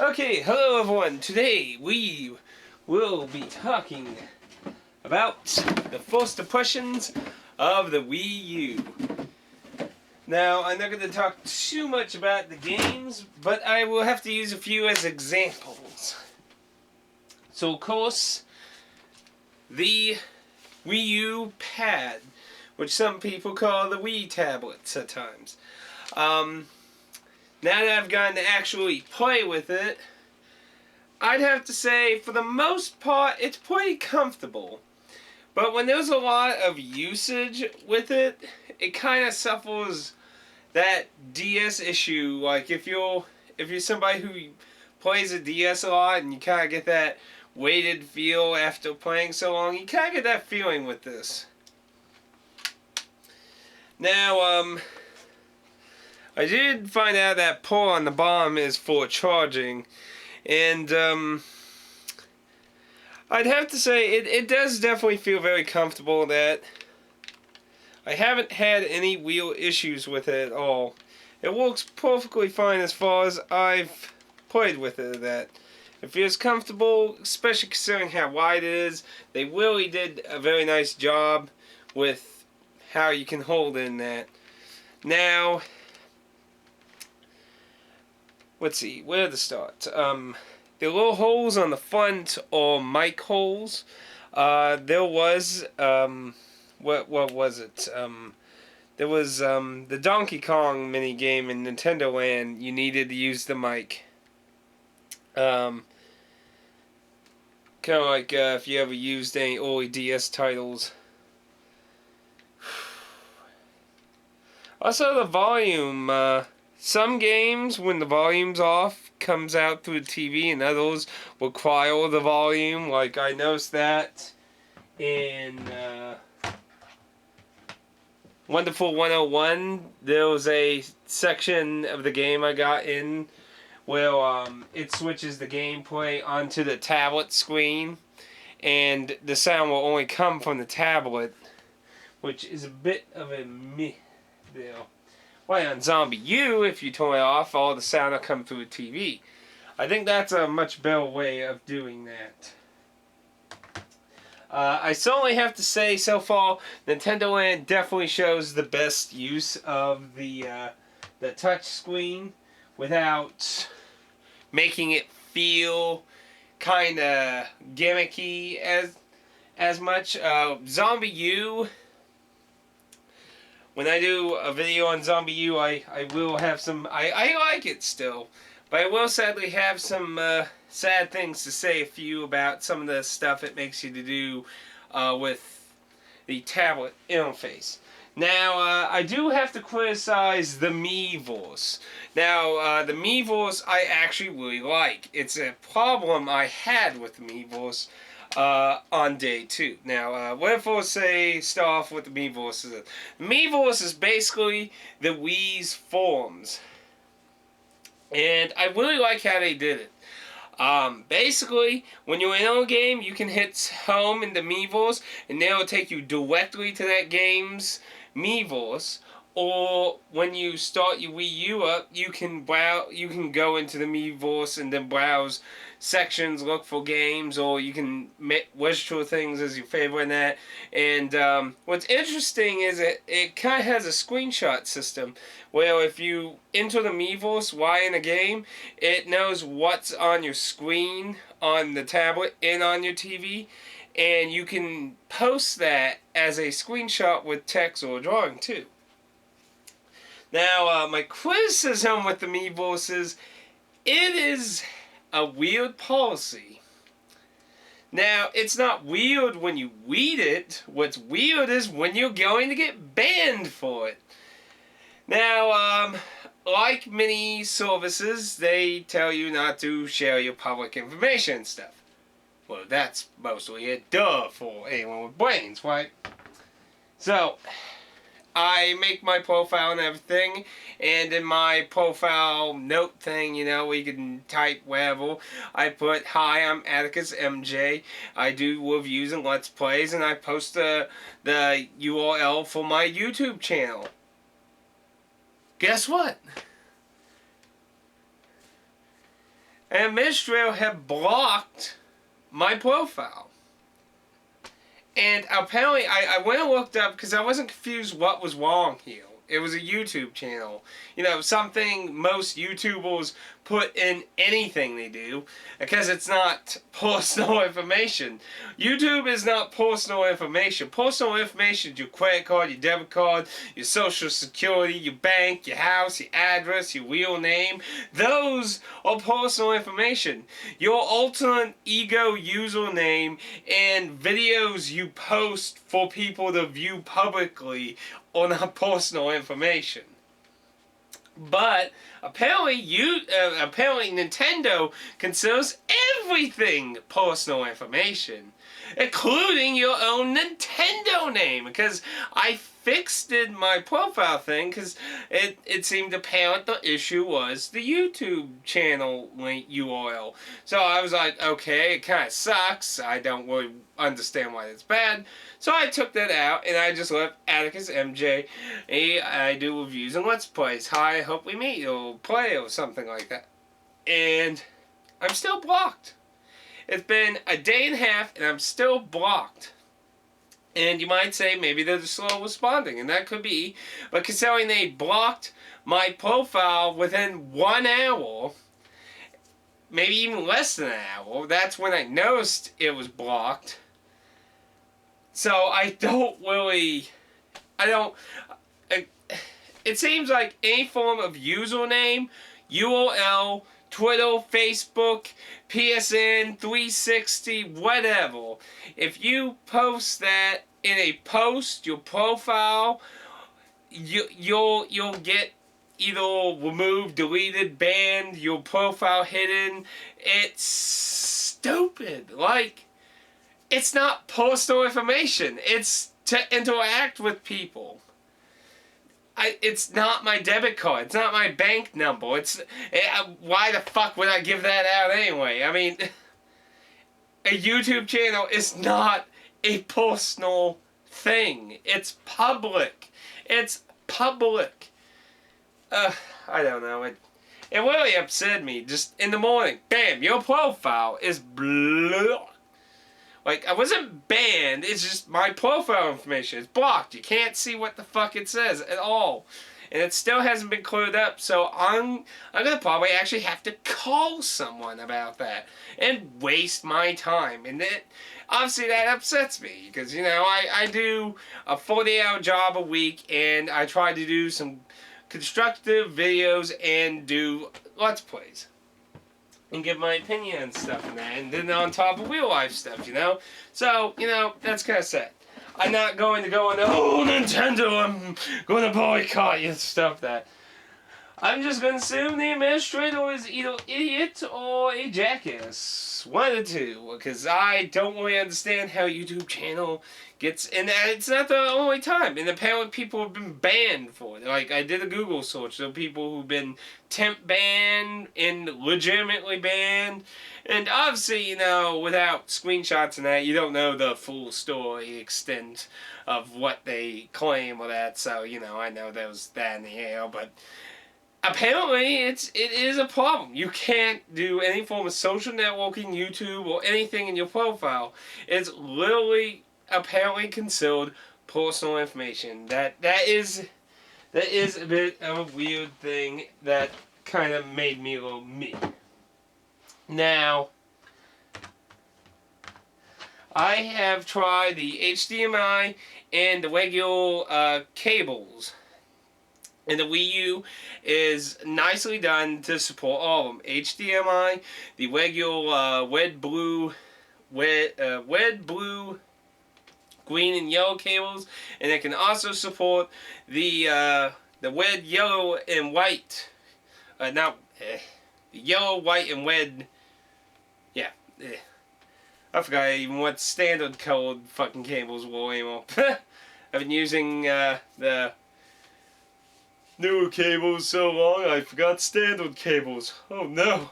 Okay, hello everyone. Today we will be talking about the first impressions of the Wii U. Now, I'm not going to talk too much about the games, but I will have to use a few as examples. So, of course, the Wii U pad, which some people call the Wii tablets at times. Now that I've gotten to actually play with it, I'd have to say, for the most part, it's pretty comfortable. But when there's a lot of usage with it, it kind of suffers that DS issue. Like if you're somebody who plays a DS a lot and you kind of get that weighted feel after playing so long, you kind of get that feeling with this. Now, I did find out that pull on the bottom is for charging. And I'd have to say it does definitely feel very comfortable. That I haven't had any wheel issues with it at all. It works perfectly fine as far as I've played with it. That it feels comfortable, especially considering how wide it is. They really did a very nice job with how you can hold in that. Now, let's see, where to start? The little holes on the front are mic holes. There was, what was it? There was the Donkey Kong mini game in Nintendo Land. You needed to use the mic. Kind of like if you ever used any early DS titles. Also, the volume. Some games, when the volume's off, comes out through the TV, and others require the volume. Like I noticed that in Wonderful 101, there was a section of the game I got in where it switches the gameplay onto the tablet screen, and the sound will only come from the tablet, which is a bit of a meh deal. Why on Zombie U, if you turn it off, all the sound will come through the TV. I think that's a much better way of doing that. I certainly have to say, so far, Nintendo Land definitely shows the best use of the touch screen without making it feel kind of gimmicky as much. Zombie U. When I do a video on Zombie U, I will have some... I like it still, but I will sadly have some sad things to say a few about some of the stuff it makes you to do with the tablet interface. Now, I do have to criticize the Miiverse. Now, the Miiverse I actually really like. It's a problem I had with the Miiverse on day 2. Now, what if I start off with the Miiverse is? The Miiverse is basically the Wii's forms. And I really like how they did it. Basically, when you're in a game, you can hit home in the Miiverse, and they'll take you directly to that game's Miiverse. Or when you start your Wii U up, you can go into the Miiverse and then browse sections, look for games, or you can register things as your favorite in that. And what's interesting is it kind of has a screenshot system where if you enter the Miiverse while in a game, it knows what's on your screen on the tablet and on your TV, and you can post that as a screenshot with text or drawing too. Now, my criticism with the Miiverse is it is a weird policy. Now, it's not weird when you read it. What's weird is when you're going to get banned for it. Now, like many services, they tell you not to share your public information and stuff. Well, that's mostly a duh for anyone with brains, right? So, I make my profile and everything, and in my profile note thing, you know, where you can type whatever, I put, "Hi, I'm Atticus MJ. I do reviews and Let's Plays, and I post the URL for my YouTube channel." Guess what? an administrator had blocked my profile. And apparently, I went and looked up because I wasn't confused what was wrong here. It was a YouTube channel. You know, something most YouTubers put in anything they do, because it's not personal information. YouTube is not personal information. Personal information is your credit card, your debit card, your social security, your bank, your house, your address, your real name. Those are personal information. Your alternate ego username and videos you post for people to view publicly are not personal information. But apparently Nintendo considers everything personal information, including your own Nintendo name. Because I fixed my profile thing because it seemed apparent the issue was the YouTube channel link URL. So I was like, okay, it kind of sucks. I don't really understand why it's bad. So I took that out and I just left Atticus MJ. I do reviews and Let's Plays. Hi, hope we meet or play or something like that. And I'm still blocked. It's been a day and a half and I'm still blocked. And you might say maybe they're slow responding, and that could be. But considering they blocked my profile within 1 hour, maybe even less than an hour, that's when I noticed it was blocked. So it seems like any form of username, URL, Twitter, Facebook, PSN, 360, whatever. If you post that in a post, your profile, you'll get either removed, deleted, banned, your profile hidden. It's stupid. Like, it's not personal information. It's to interact with people. It's not my debit card. It's not my bank number. Why the fuck would I give that out anyway? I mean, a YouTube channel is not a personal thing. It's public. It's public. I don't know. It really upset me. Just in the morning, bam, your profile is blocked. Like, I wasn't banned, it's just my profile information. It's blocked. You can't see what the fuck it says at all. And it still hasn't been cleared up, so I'm going to probably actually have to call someone about that. And waste my time. And obviously that upsets me. Because, you know, I do a 40-hour job a week, and I try to do some constructive videos and do Let's Plays. And give my opinion and stuff and that. And then on top of real life stuff, you know? So, you know, that's kind of sad. I'm not going to go on, oh, Nintendo, I'm going to boycott you, stuff that. I'm just going to assume the administrator is either an idiot or a jackass. One of the two. Because I don't really understand how YouTube channel gets... And it's not the only time. And apparently people have been banned for it. Like, I did a Google search. There are people who've been temp banned and legitimately banned. And obviously, you know, without screenshots and that, you don't know the full story extent of what they claim or that. So, you know, I know there was that in the air, but... Apparently, it is a problem. You can't do any form of social networking, YouTube, or anything in your profile. It's literally, apparently considered personal information. That is a bit of a weird thing that kind of made me a little me. Now, I have tried the HDMI and the regular cables. And the Wii U is nicely done to support all of them. HDMI, the regular red, blue, green, and yellow cables, and it can also support the red, yellow, and white. The yellow, white, and red. Yeah. I forgot even what standard colored fucking cables were anymore. I've been using the newer cables so long, I forgot standard cables. Oh no.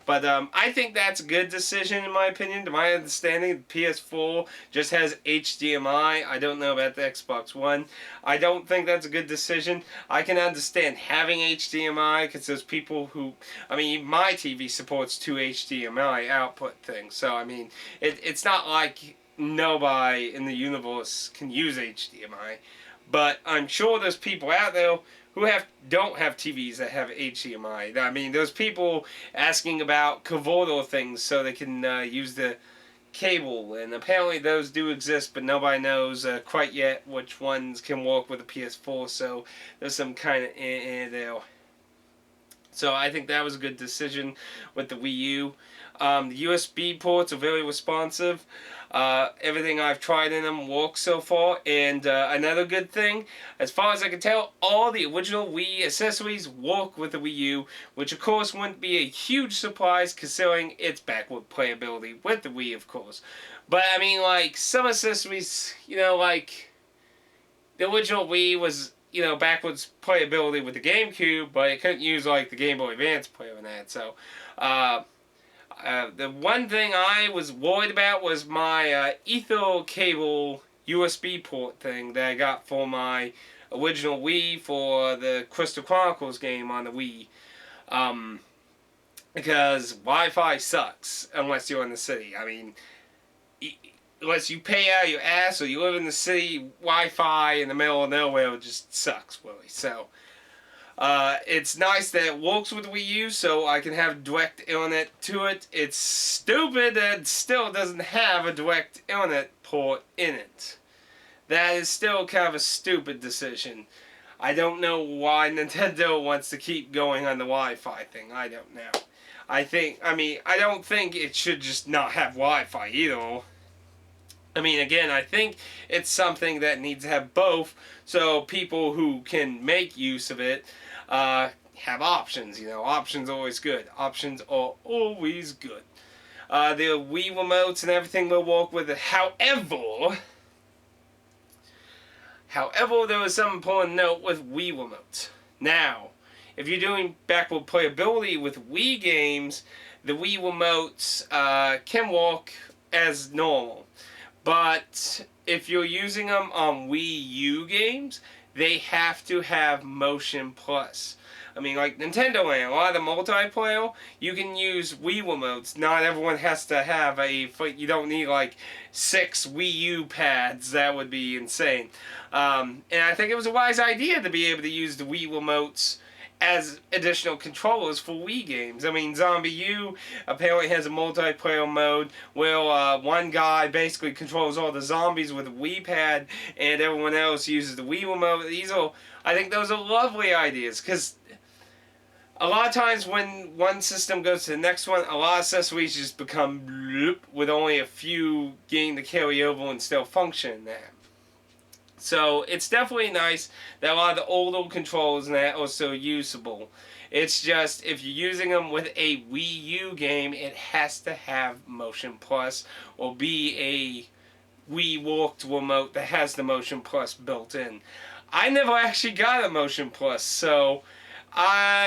But I think that's a good decision in my opinion. To my understanding, the PS4 just has HDMI. I don't know about the Xbox One. I don't think that's a good decision. I can understand having HDMI because there's people who, I mean, my TV supports 2 HDMI output things. So, I mean, it's not like nobody in the universe can use HDMI. But I'm sure there's people out there who don't have TVs that have HDMI. I mean, there's people asking about converter things so they can use the cable, and apparently those do exist, but nobody knows quite yet which ones can work with a PS4. So there's some kind of there. So I think that was a good decision with the Wii U. The USB ports are very responsive. Everything I've tried in them works so far. And another good thing, as far as I can tell, all the original Wii accessories work with the Wii U, which of course wouldn't be a huge surprise considering its backward playability with the Wii, of course. But I mean, like, some accessories, you know, like the original Wii was, you know, backwards playability with the GameCube, but it couldn't use like the Game Boy Advance player in that. So, the one thing I was worried about was my Ether cable USB port thing that I got for my original Wii for the Crystal Chronicles game on the Wii. Because Wi-Fi sucks unless you're in the city. I mean, unless you pay out your ass or you live in the city, Wi-Fi in the middle of nowhere just sucks, really. So, it's nice that it works with Wii U, so I can have direct internet to it. It's stupid that it still doesn't have a direct internet port in it. That is still kind of a stupid decision. I don't know why Nintendo wants to keep going on the Wi-Fi thing. I don't know. I don't think it should just not have Wi-Fi either. I mean, again, I think it's something that needs to have both, so people who can make use of it have options. You know, options are always good. Options are always good. The Wii remotes and everything will work with it. However, there was some important note with Wii remotes. Now, if you're doing backward playability with Wii games, the Wii remotes can work as normal. But if you're using them on Wii U games, they have to have Motion Plus. I mean, like Nintendo Land, a lot of the multiplayer, you can use Wii remotes. Not everyone has to have you don't need like 6 Wii U pads. That would be insane. And I think it was a wise idea to be able to use the Wii remotes as additional controllers for Wii games. I mean, Zombie U apparently has a multiplayer mode where one guy basically controls all the zombies with a Wii pad and everyone else uses the Wii remote. I think those are lovely ideas, because a lot of times when one system goes to the next one, a lot of accessories just become bloop, with only a few getting to carry over and still function there. So it's definitely nice that a lot of the older controls and that are so usable. It's just, if you're using them with a Wii U game, it has to have Motion Plus or be a Wii worked remote that has the Motion Plus built in. I never actually got a Motion Plus, so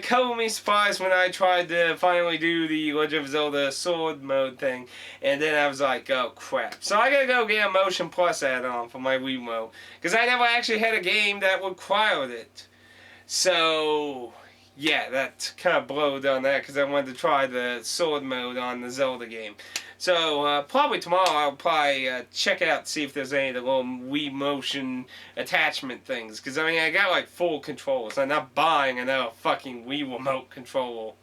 cover me surprised when I tried to finally do the Legend of Zelda Sword mode thing, and then I was like, oh crap. So I gotta go get a Motion Plus add-on for my Wii remote, because I never actually had a game that required it. So, yeah, that kind of blowed on that, because I wanted to try the Sword mode on the Zelda game. So, probably tomorrow I'll probably check out, see if there's any of the little Wii Motion attachment things. Because, I mean, I got like 4 controllers. I'm not buying another fucking Wii remote controller.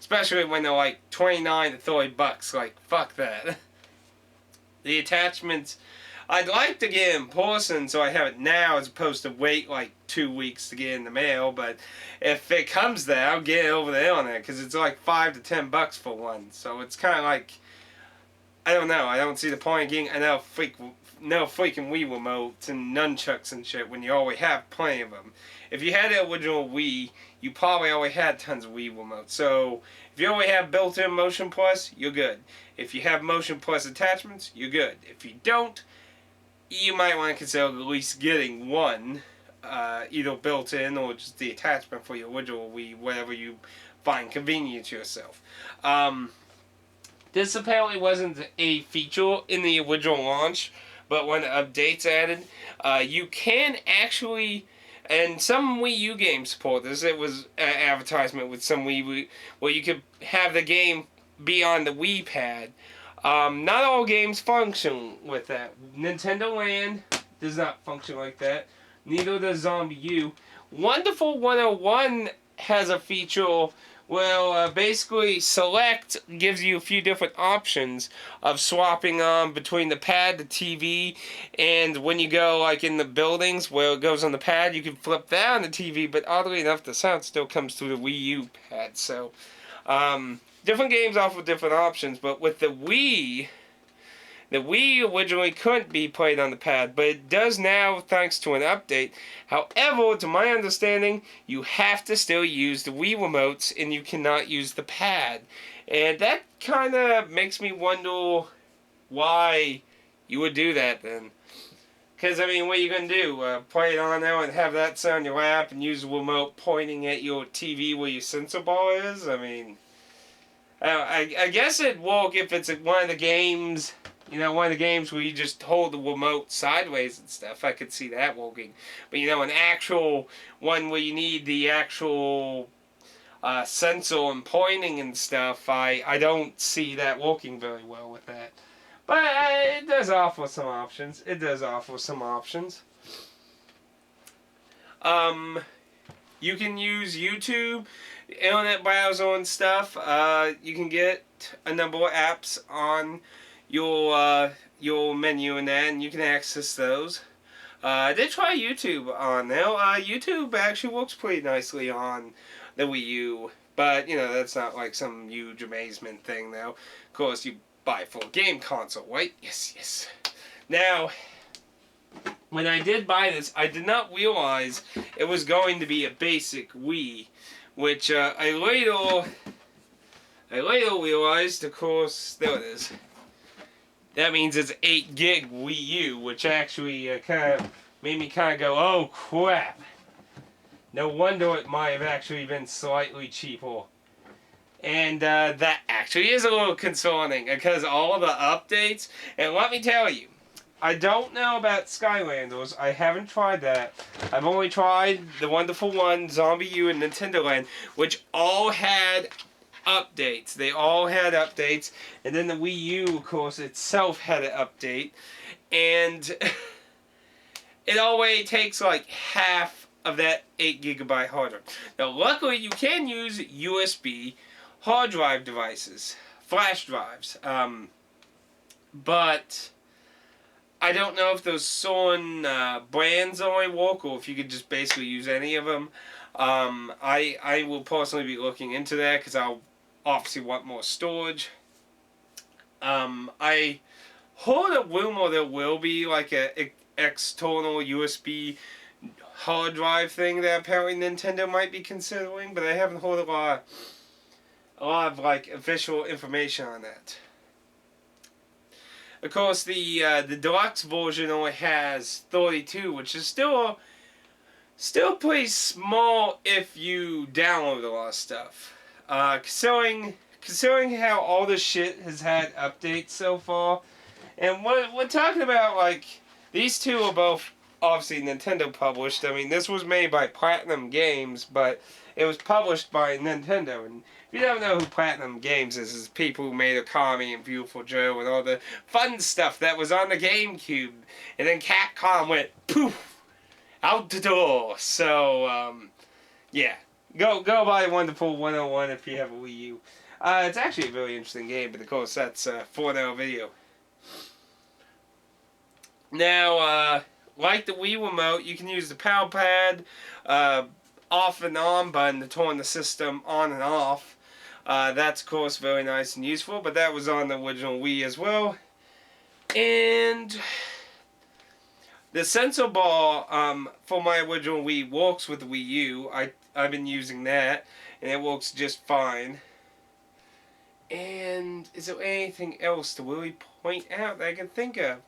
Especially when they're like 29 to 30 bucks. Like, fuck that. The attachments, I'd like to get in person so I have it now as opposed to wait like 2 weeks to get in the mail. But if it comes there, I'll get it over there on it. Because it's like 5 to 10 bucks for one. So it's kind of like, I don't know. I don't see the point of getting no freaking Wii remotes and nunchucks and shit when you already have plenty of them. If you had the original Wii, you probably already had tons of Wii remotes. So if you already have built-in Motion Plus, you're good. If you have Motion Plus attachments, you're good. If you don't, you might want to consider at least getting one, either built-in or just the attachment for your original Wii, whatever you fine, convenience yourself. This apparently wasn't a feature in the original launch, but when updates added, you can actually, and some Wii U games support this. It was an advertisement with some Wii U where you could have the game be on the Wii pad. Not all games function with that. Nintendo Land does not function like that. Neither does Zombie U. Wonderful 101 has a feature where basically Select gives you a few different options of swapping between the pad, the TV, and when you go like in the buildings where it goes on the pad, you can flip that on the TV, but oddly enough the sound still comes through the Wii U pad. So different games offer different options, but with the Wii originally couldn't be played on the pad, but it does now thanks to an update. However, to my understanding, you have to still use the Wii remotes and you cannot use the pad. And that kind of makes me wonder why you would do that then. Because, I mean, what are you going to do? Play it on there and have that sit on your lap and use the remote pointing at your TV where your sensor bar is? I mean, I guess it'd work if it's one of the games... You know, one of the games where you just hold the remote sideways and stuff, I could see that working. But, you know, an actual one where you need the actual sensor and pointing and stuff, I don't see that working very well with that. But it does offer some options. It does offer some options. You can use YouTube, internet browser and stuff. You can get a number of apps on your menu and that, and you can access those. I did try YouTube on there. YouTube actually works pretty nicely on the Wii U, but you know that's not like some huge amazement thing. Though, of course, you buy a full game console, right? Yes, yes. Now, when I did buy this, I did not realize it was going to be a basic Wii, which I later realized. Of course, there it is. That means it's 8 gig Wii U, which actually kind of made me kind of go, oh crap. No wonder it might have actually been slightly cheaper. And that actually is a little concerning, because all of the updates, and let me tell you, I don't know about Skylanders. I haven't tried that. I've only tried the Wonderful One, Zombie U, and Nintendo Land, which all had updates. They all had updates, and then the Wii U, of course, itself had an update, and it always takes like half of that 8 gigabyte hard drive. Now, luckily, you can use USB hard drive devices, flash drives, but I don't know if those certain brands only work, or if you could just basically use any of them. I will personally be looking into that, because I'll obviously want more storage. I heard a rumor there will be like a external USB hard drive thing that apparently Nintendo might be considering, but I haven't heard a lot of like official information on that. Of course, the deluxe version only has 32, which is still pretty small if you download a lot of stuff. Considering how all this shit has had updates so far, and we're talking about, like, these two are both obviously Nintendo published. I mean, this was made by Platinum Games, but it was published by Nintendo. And if you don't know who Platinum Games is, it's people who made Okami and Beautiful Joe and all the fun stuff that was on the GameCube. And then Capcom went poof out the door. So yeah. Go buy Wonderful 101 if you have a Wii U. It's actually a really interesting game, but of course that's for another video. Now, like the Wii Remote, you can use the power pad off and on button to turn the system on and off. That's of course very nice and useful, but that was on the original Wii as well. And the sensor bar for my original Wii works with the Wii U. I've been using that, and it works just fine. And is there anything else to really point out that I can think of?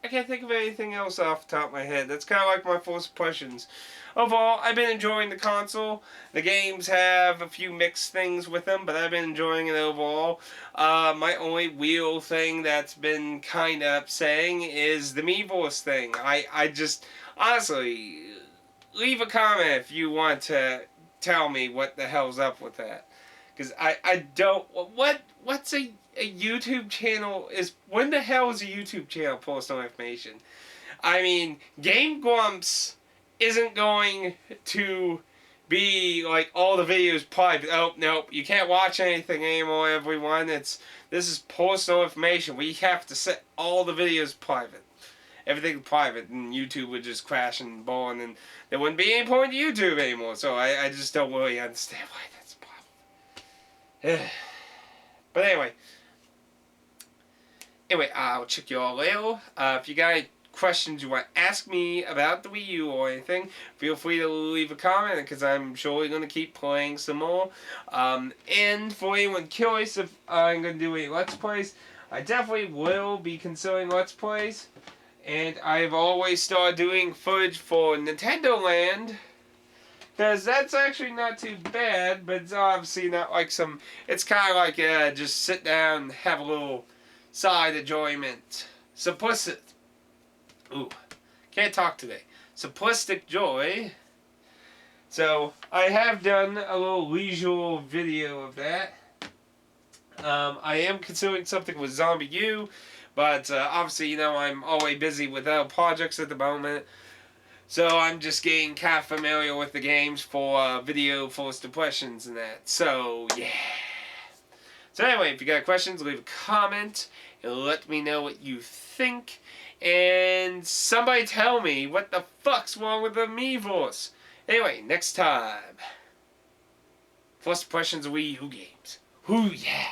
I can't think of anything else off the top of my head. That's kind of like my first impressions. Overall, I've been enjoying the console. The games have a few mixed things with them, but I've been enjoying it overall. My only real thing that's been kind of upsetting is the Miiverse thing. I just, honestly, leave a comment if you want to tell me what the hell's up with that. Because I don't, what's a YouTube channel is, when the hell is a YouTube channel posting information? I mean, Game Grumps isn't going to be like all the videos private. Oh, nope, you can't watch anything anymore, everyone. This is personal information. We have to set all the videos private. Everything private, and YouTube would just crash and burn, and there wouldn't be any point to YouTube anymore. So I just don't really understand why that's a problem. But anyway, I'll check you all later. If you got any questions you want to ask me about the Wii U or anything, feel free to leave a comment, because I'm surely going to keep playing some more. And for anyone curious if I'm going to do any Let's Plays, I definitely will be considering Let's Plays. And I've always started doing footage for Nintendo Land, because that's actually not too bad, but it's obviously not like some, it's kind of like just sit down and have a little side enjoyment. Simplistic. Ooh, can't talk today. Simplistic joy. So, I have done a little leisure video of that. I am considering something with Zombie U, but obviously, you know, I'm always busy with other projects at the moment. So I'm just getting kind of familiar with the games for video first impressions and that. So, yeah. So anyway, if you got questions, leave a comment and let me know what you think. And somebody tell me what the fuck's wrong with the Miiverse. Anyway, next time. First impressions of Wii U games. Ooh, yeah.